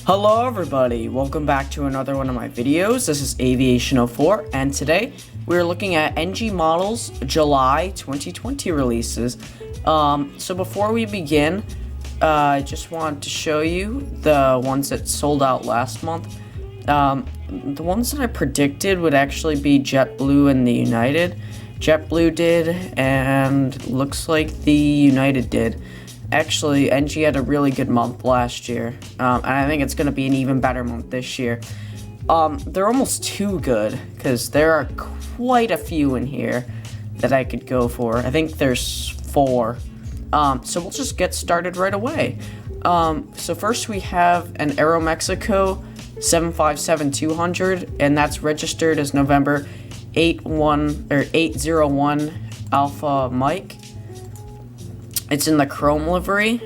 Hello everybody, welcome back to another one of my videos. This is Aviation 04, and today we're looking at NG Models July 2020 releases. So before we begin, I just wanted to show you the ones that sold out last month. The ones that I predicted would actually be JetBlue and the United. JetBlue did, and looks like the United did. Actually, NG had a really good month last year, and I think it's going to be an even better month this year. They're almost too good, because there are quite a few in here that I could go for. I think there's 4. So we'll just get started right away. So first we have an Aeromexico 757-200, and that's registered as November 801 Alpha Mike. It's in the chrome livery.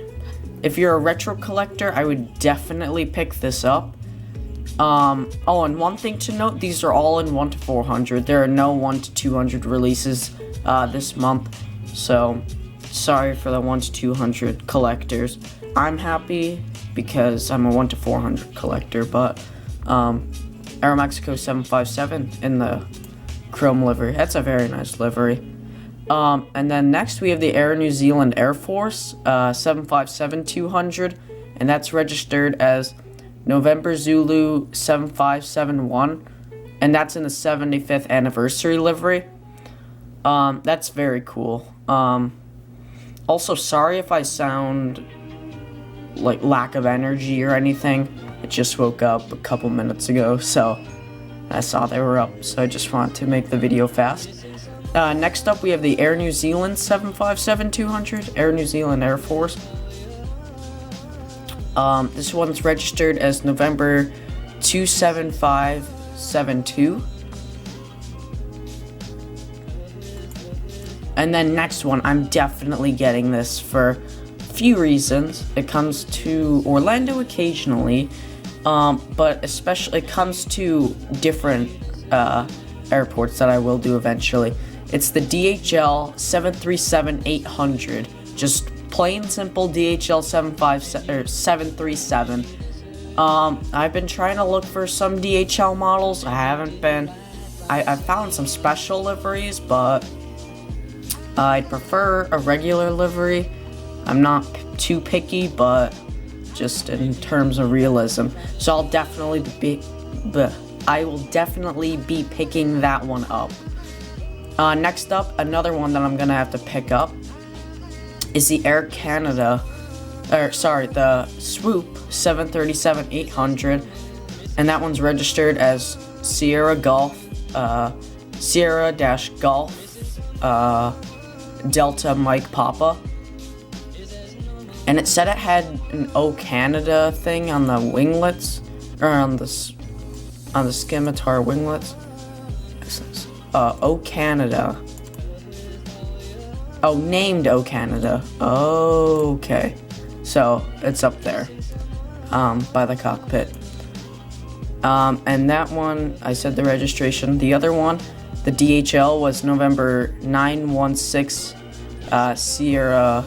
If you're a retro collector, I would definitely pick this up. Oh, and one thing to note, these are all in 1 to 400. There are no 1 to 200 releases this month, so sorry for the 1 to 200 collectors. I'm happy because I'm a 1 to 400 collector, but Aeromexico 757 in the chrome livery. That's a very nice livery. And then next we have the Air New Zealand Air Force 757-200, and that's registered as November Zulu 7571, and that's in the 75th anniversary livery. That's very cool. Also, sorry if I sound like lack of energy or anything. I just woke up a couple minutes ago, so I saw they were up, so I just wanted to make the video fast. Next up, we have the Air New Zealand 757-200, Air New Zealand Air Force. This one's registered as November 27572. And then next one, I'm definitely getting this for a few reasons. It comes to Orlando occasionally, but especially it comes to different airports that I will do eventually. It's the DHL 737-800, just plain simple DHL 737. I've been trying to look for some DHL models. I haven't been. I found some special liveries, but I'd prefer a regular livery. I'm not too picky, but just in terms of realism. So I will definitely be picking that one up. Next up, another one that I'm gonna have to pick up is the the Swoop 737-800, and that one's registered as Sierra-Golf, Delta Mike Papa, and it said it had an O Canada thing on the winglets, or on the scimitar winglets. O Canada. Oh, named O Canada. Okay. So, it's up there. By the cockpit. And that one, I said the registration. The other one, the DHL, was November 916 Sierra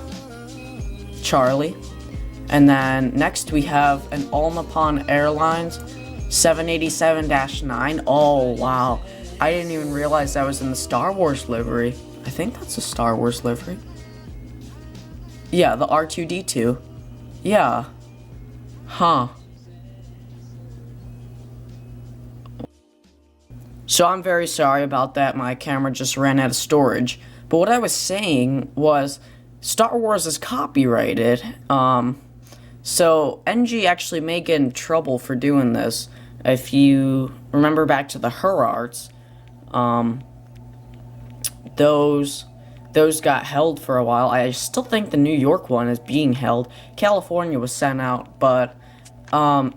Charlie. And then next we have an Alma Airlines 787-9. Oh, wow. I didn't even realize that was in the Star Wars livery. I think that's a Star Wars livery. Yeah, the R2-D2. Yeah. Huh. So I'm very sorry about that. My camera just ran out of storage. But what I was saying was Star Wars is copyrighted. So NG actually may get in trouble for doing this. If you remember back to the Herarts, those got held for a while. I still think the New York one is being held. California was sent out, but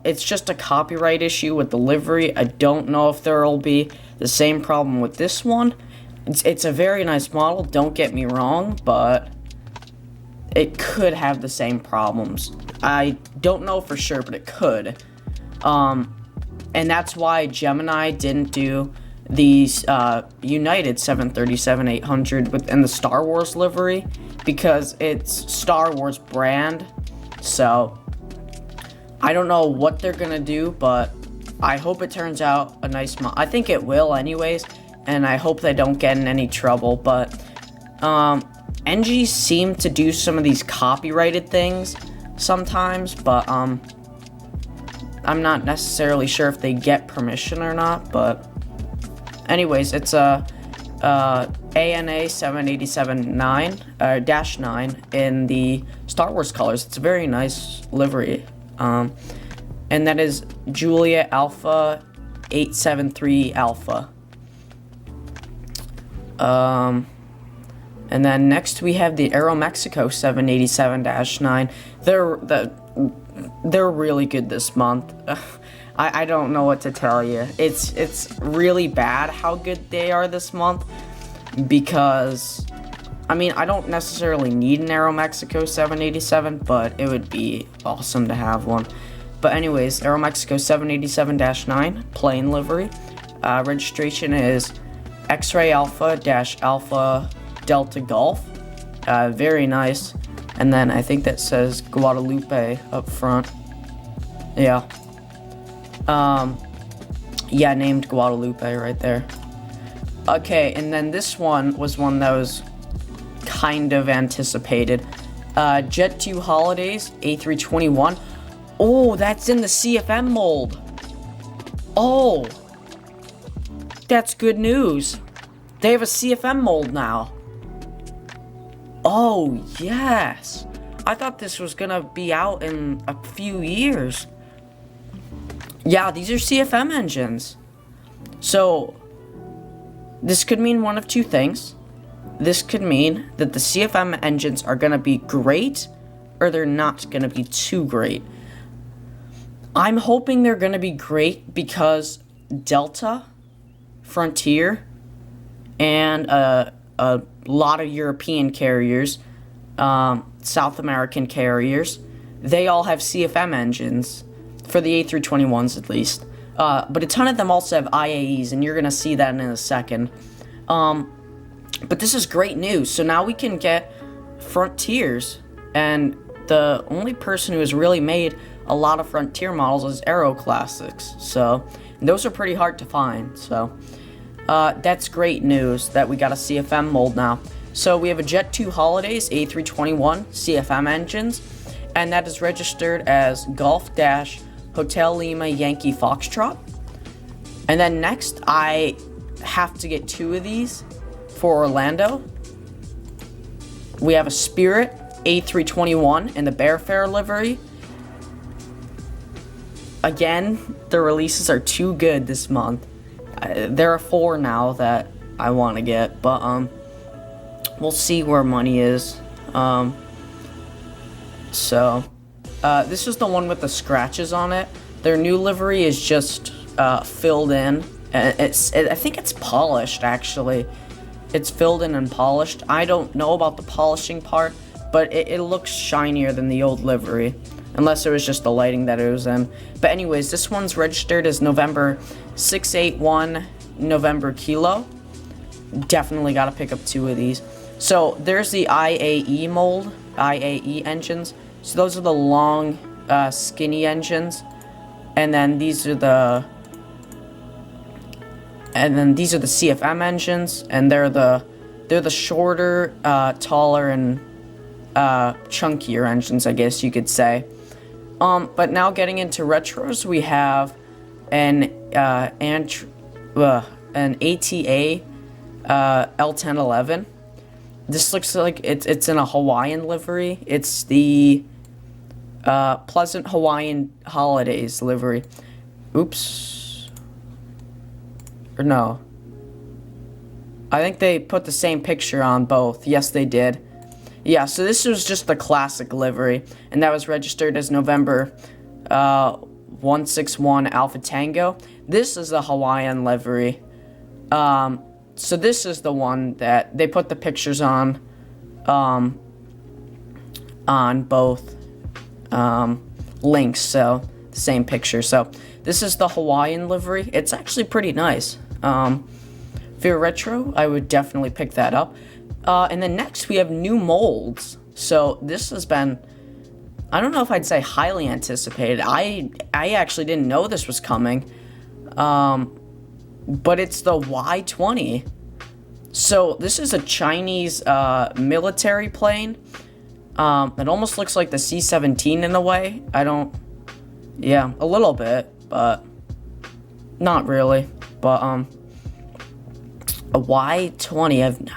it's just a copyright issue with the livery. I don't know if there'll be the same problem with this one. It's a very nice model, don't get me wrong, but it could have the same problems. I don't know for sure, but it could. And that's why Gemini didn't do these United 737-800 within the Star Wars livery, because it's Star Wars brand. So I don't know what they're gonna do, but I hope it turns out a nice mod. I think it will anyways, and I hope they don't get in any trouble, but NGs seem to do some of these copyrighted things sometimes, but I'm not necessarily sure if they get permission or not, but anyways, it's a ANA 787-9 in the Star Wars colors. It's a very nice livery. And that is Julia Alpha 873 Alpha. And then next we have the Aeromexico 787-9. They're really good this month. I don't know what to tell you. It's really bad how good they are this month, because I mean, I don't necessarily need an Aeromexico 787, but it would be awesome to have one. But anyways, Aeromexico 787-9 plain livery. Registration is X-Ray Alpha Delta Golf. Very nice. And then I think that says Guadalupe up front. Yeah. Yeah, named Guadalupe right there. Okay, and then this one was one that was kind of anticipated. Jet 2 Holidays A321. Oh, that's in the CFM mold. Oh, that's good news. They have a CFM mold now. Oh, yes. I thought this was gonna be out in a few years. Yeah, these are CFM engines. So, this could mean one of two things. This could mean that the CFM engines are gonna be great, or they're not gonna be too great. I'm hoping they're gonna be great because Delta, Frontier, and a lot of European carriers, South American carriers, they all have CFM engines, for the A321s at least. But a ton of them also have IAEs, and you're going to see that in a second. But this is great news. So now we can get Frontiers, and the only person who has really made a lot of Frontier models is Aero Classics. So those are pretty hard to find. So that's great news that we got a CFM mold now. So we have a Jet 2 Holidays A321 CFM engines, and that is registered as Golf Dash Hotel Lima Yankee Foxtrot. And then next, I have to get two of these for Orlando. We have a Spirit A321 in the Bearfair livery. Again, the releases are too good this month. There are 4 now that I want to get, but we'll see where money is. This is the one with the scratches on it. Their new livery is just filled in. I think it's polished, actually. It's filled in and polished. I don't know about the polishing part, but it looks shinier than the old livery. Unless it was just the lighting that it was in. But anyways, this one's registered as November 681 November Kilo. Definitely got to pick up 2 of these. So there's the IAE mold, IAE engines. So those are the long, skinny engines. And then these are the CFM engines, and they're the shorter, taller, and chunkier engines, I guess you could say. But now getting into retros, we have an ATA L1011. This looks like it's in a Hawaiian livery. It's the Pleasant Hawaiian Holidays livery. Oops. Or no. I think they put the same picture on both. Yes, they did. Yeah, so this was just the classic livery, and that was registered as November 161 Alpha Tango. This is the Hawaiian livery. So this is the one that they put the pictures on both links, so the same picture. So this is the Hawaiian livery. It's actually pretty nice. If you're retro, I would definitely pick that up. And then next we have new molds. So this has been I don't know if I'd say highly anticipated. I actually didn't know this was coming. But it's the Y-20. So this is a Chinese military plane. It almost looks like the C-17 in a way. Yeah, a little bit, but not really. But a Y-20.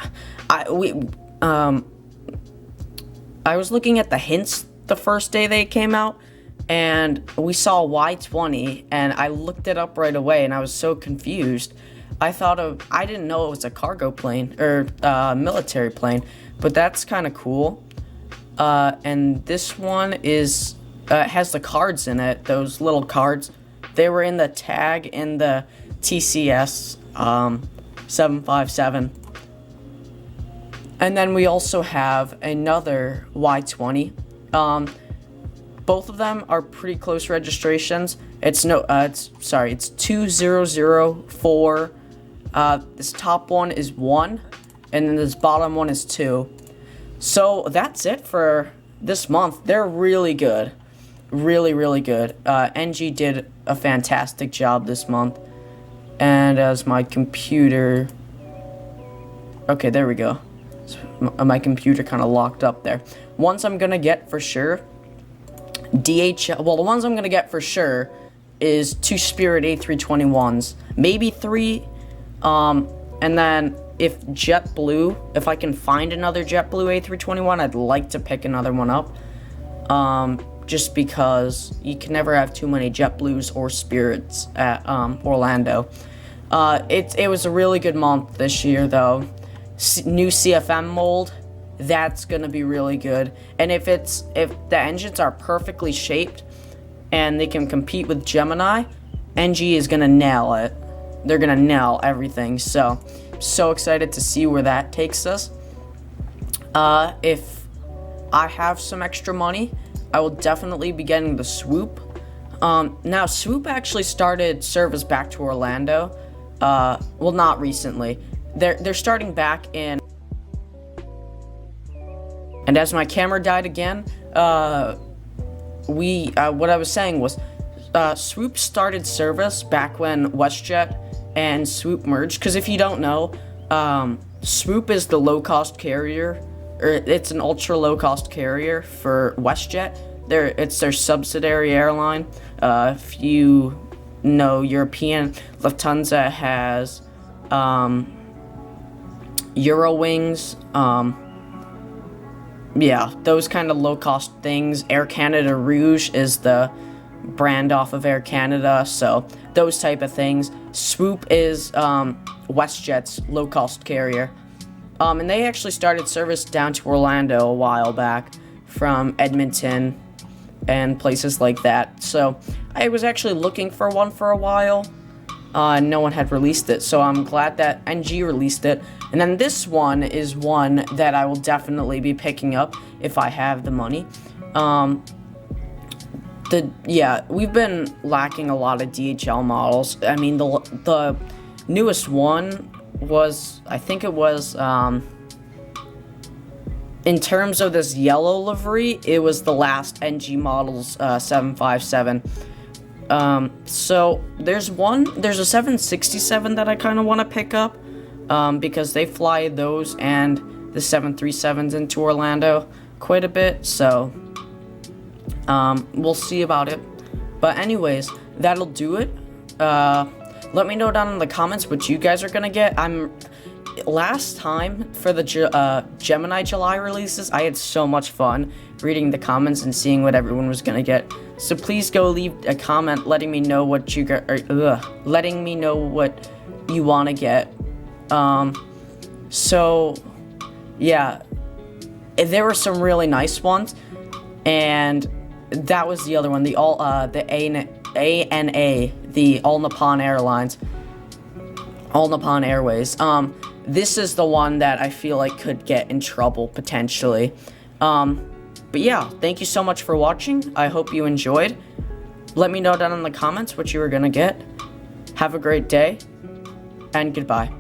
I was looking at the hints the first day they came out, and we saw Y-20, and I looked it up right away, and I was so confused. I didn't know it was a cargo plane, or military plane, but that's kind of cool. And this one has the cards in it, those little cards. They were in the tag in the TCS 757. And then we also have another Y-20. Both of them are pretty close registrations. It's 2004. This top one is 1, and then this bottom one is 2. So that's it for this month. They're really good. Really, really good. NG did a fantastic job this month. And as my computer... Okay, there we go. My computer kind of locked up there. Ones I'm going to get for sure... the ones I'm going to get for sure is 2 Spirit A321s. Maybe 3. And then if I can find another JetBlue A321, I'd like to pick another one up. Just because you can never have too many JetBlues or Spirits at Orlando. It was a really good month this year, though. New CFM mold, that's gonna be really good. And if the engines are perfectly shaped and they can compete with Gemini, NG is gonna nail it. They're gonna nail everything. So excited to see where that takes us. If I have some extra money, I will definitely be getting the Swoop. Now Swoop actually started service back to Orlando. Well, not recently. They're starting back in. And as my camera died again, what I was saying was, Swoop started service back when WestJet and Swoop merged. Because if you don't know, Swoop is the low-cost carrier, or it's an ultra low-cost carrier for WestJet. It's their subsidiary airline. If you know European, Lufthansa has Eurowings, yeah, those kind of low-cost things. Air Canada Rouge is the brand off of Air Canada, so those type of things. Swoop is WestJet's low-cost carrier. And they actually started service down to Orlando a while back from Edmonton and places like that. So I was actually looking for one for a while. No one had released it, so I'm glad that NG released it. And then this one is one that I will definitely be picking up if I have the money. We've been lacking a lot of DHL models. I mean, the newest one was, I think it was, in terms of this yellow livery, it was the last NG Models 757. So there's a 767 that I kind of want to pick up, because they fly those and the 737s into Orlando quite a bit, so we'll see about it. But anyways, that'll do it. Let me know down in the comments what you guys are gonna get. Last time for the Gemini July releases, I had so much fun reading the comments and seeing what everyone was gonna get. So please go leave a comment letting me know what you letting me know what you want to get. So yeah, there were some really nice ones, and that was the other one, the ANA, the All Nippon Airlines, All Nippon Airways. This is the one that I feel like could get in trouble potentially. But yeah, thank you so much for watching. I hope you enjoyed. Let me know down in the comments what you were gonna get. Have a great day, and goodbye.